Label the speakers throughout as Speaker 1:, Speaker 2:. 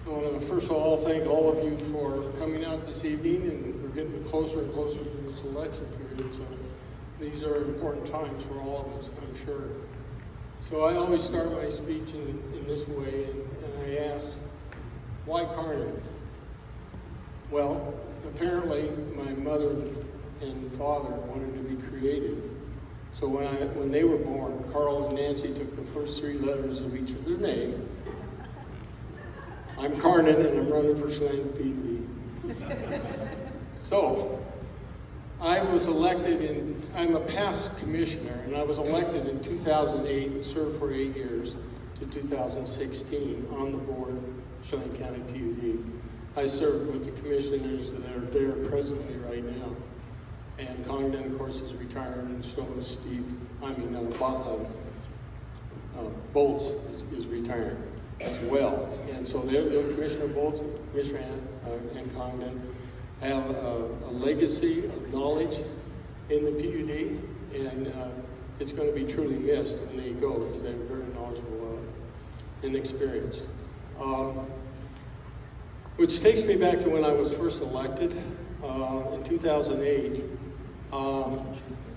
Speaker 1: I want to first of all thank all of you for coming out this evening, and we're getting closer and closer to this election period, so these are important times for all of us, I'm sure. So I always start my speech in this way, and I ask, why Carnan? Well, apparently my mother and father wanted to be creative. So when they were born, Carl and Nancy took the first three letters of each of their name. I'm Carnan, and I'm running for Chelan PUD. So, I was elected I'm a past commissioner, and I was elected in 2008 and served for 8 years to 2016 on the board of Chelan County PUD. I served with the commissioners that are there presently right now. And Carnan, of course, is retiring, and so is Bolts is retiring as well. And so Commissioner Bolts, Commissioner and Carnan have a legacy of knowledge in the PUD, and it's going to be truly missed when they go, because they're very knowledgeable and experienced. Which takes me back to when I was first elected in 2008.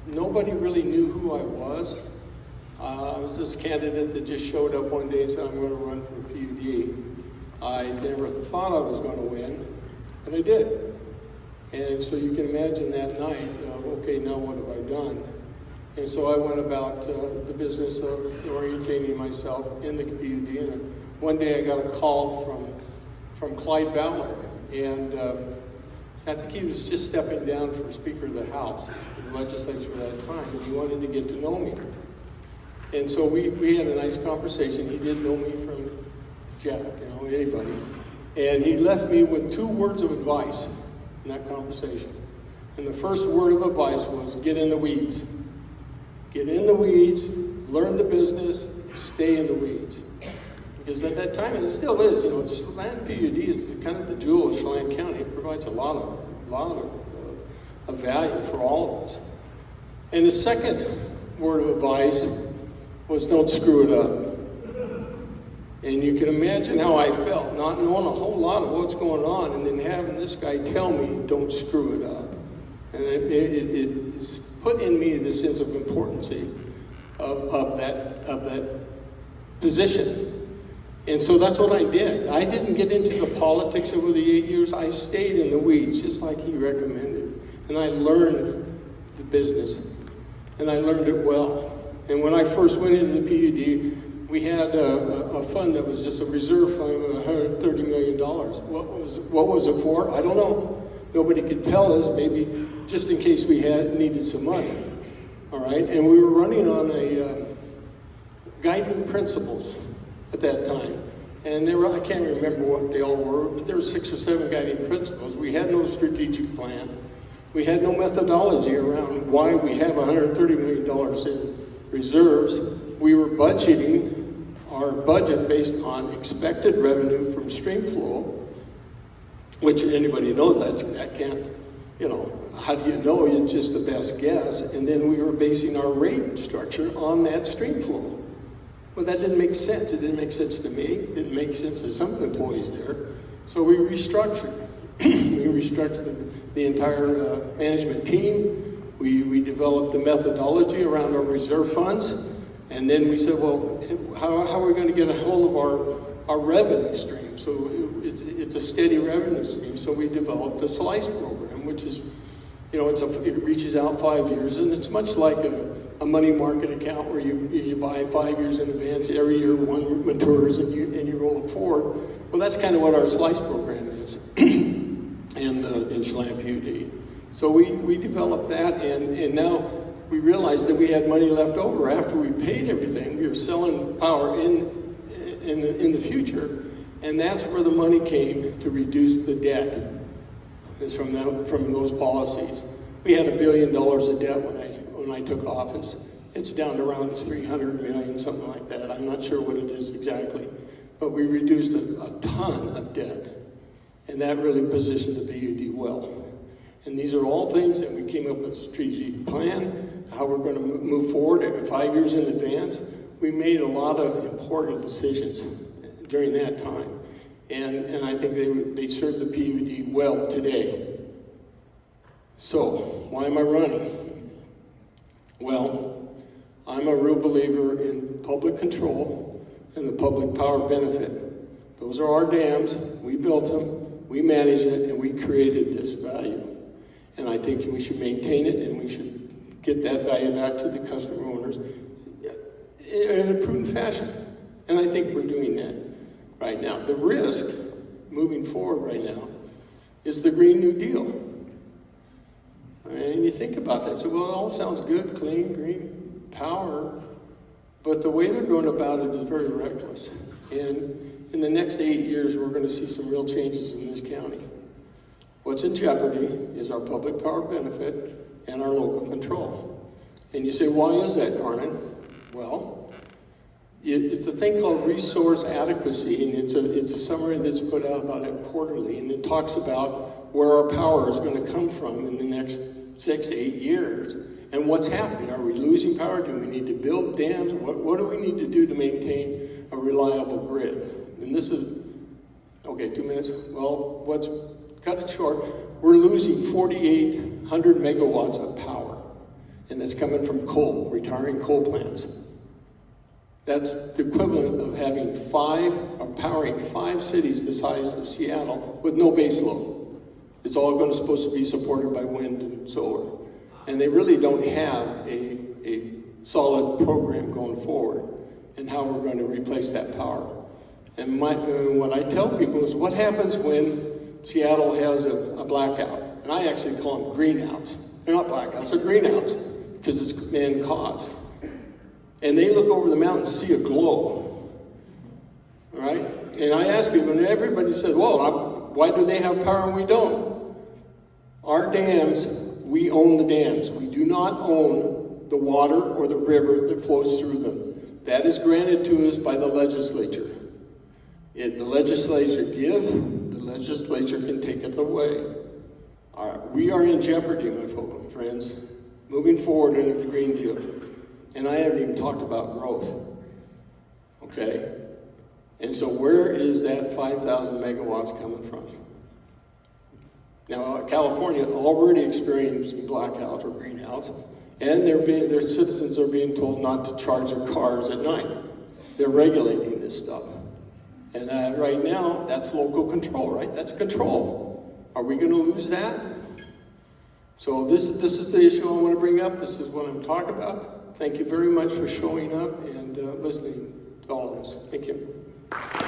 Speaker 1: Nobody really knew who I was. I was this candidate that just showed up one day and said, I'm going to run for PUD. I never thought I was going to win, and I did. And so you can imagine that night, okay, now what have I done? And so I went about the business of orientating myself in the PUD, and one day I got a call from Clyde Ballard, and I think he was just stepping down for Speaker of the House, the legislature at that time, and he wanted to get to know me. And so we had a nice conversation. He didn't know me from Jack, anybody. And he left me with 2 words of advice in that conversation. And the first word of advice was, get in the weeds. Get in the weeds, learn the business, stay in the weeds. Because at that time, and it still is, the Chelan PUD is kind of the jewel of Chelan County. It provides a lot of value for all of us. And the second word of advice was, don't screw it up. And you can imagine how I felt, not knowing a whole lot of what's going on, and then having this guy tell me, don't screw it up. And it's put in me the sense of importance of that position. And so that's what I did. I didn't get into the politics over the 8 years. I stayed in the weeds, just like he recommended. And I learned the business, and I learned it well. And when I first went into the PUD, we had a fund that was just a reserve fund of $130 million. What was it for? I don't know. Nobody could tell us, maybe just in case we needed some money. All right, and we were running on a guiding principles at that time. And I can't remember what they all were, but there were 6 or 7 guiding principles. We had no strategic plan. We had no methodology around why we have $130 million in reserves. We were budgeting our budget based on expected revenue from stream flow, which anybody knows that can't, how do you know? It's just the best guess. And then we were basing our rate structure on that stream flow. Well, that didn't make sense. It didn't make sense to me. It didn't make sense to some employees there. So we restructured. We restructured the entire management team. We developed a methodology around our reserve funds. And then we said, well, how are we going to get a hold of our revenue stream? So it's a steady revenue stream. So we developed a slice program, which is, it reaches out 5 years, and it's much like a money market account where you buy 5 years in advance. Every year one matures and you roll it forward. Well, that's kind of what our slice program is in Chelan PUD. So we developed that, and now we realized that we had money left over after we paid everything. We were selling power in the future, and that's where the money came to reduce the debt. It's from those policies. We had $1 billion of debt when I took office. It's down to around 300 million, something like that. I'm not sure what it is exactly, but we reduced a ton of debt, and that really positioned the PUD well. And these are all things that we came up with a strategic plan, how we're going to move forward 5 years in advance. We made a lot of important decisions during that time. And I think they serve the PUD well today. So, why am I running? Well, I'm a real believer in public control and the public power benefit. Those are our dams. We built them, we managed it, and we created this value. And I think we should maintain it, and we should get that value back to the customer owners in a prudent fashion. And I think we're doing that right now. The risk moving forward right now is the Green New Deal. And you think about that, so well, it all sounds good, clean, green, power, but the way they're going about it is very reckless. And in the next 8 years, we're going to see some real changes in this county. What's in jeopardy is our public power benefit and our local control. And you say, why is that, Carnan? Well, it's a thing called resource adequacy, and it's a summary that's put out about it quarterly, and it talks about where our power is going to come from in the next 6 to 8 years, and what's happening. Are we losing power? Do we need to build dams? What do we need to do to maintain a reliable grid? And this is, okay, 2 minutes. Well, cut it short, we're losing 4,800 megawatts of power, and that's coming from coal, retiring coal plants. That's the equivalent of having powering 5 cities the size of Seattle with no base load. It's all supposed to be supported by wind and solar. And they really don't have a solid program going forward and how we're going to replace that power. And what I tell people is what happens when Seattle has a blackout. And I actually call them greenouts. They're not blackouts, they're greenouts because it's man-caused. And they look over the mountain and see a glow, right? And I ask people, and everybody says, well, why do they have power and we don't? Our dams, we own the dams. We do not own the water or the river that flows through them. That is granted to us by the legislature. The legislature give, the legislature can take it away. We are in jeopardy, my friends, moving forward into the Green Deal. And I haven't even talked about growth, okay? And so where is that 5,000 megawatts coming from? Now, California already experiencing blackouts or greenouts, and their citizens are being told not to charge their cars at night. They're regulating this stuff. And right now, that's local control, right? That's control. Are we gonna lose that? So this is the issue I want to bring up. This is what I'm talking about. Thank you very much for showing up and listening to all of us. Thank you.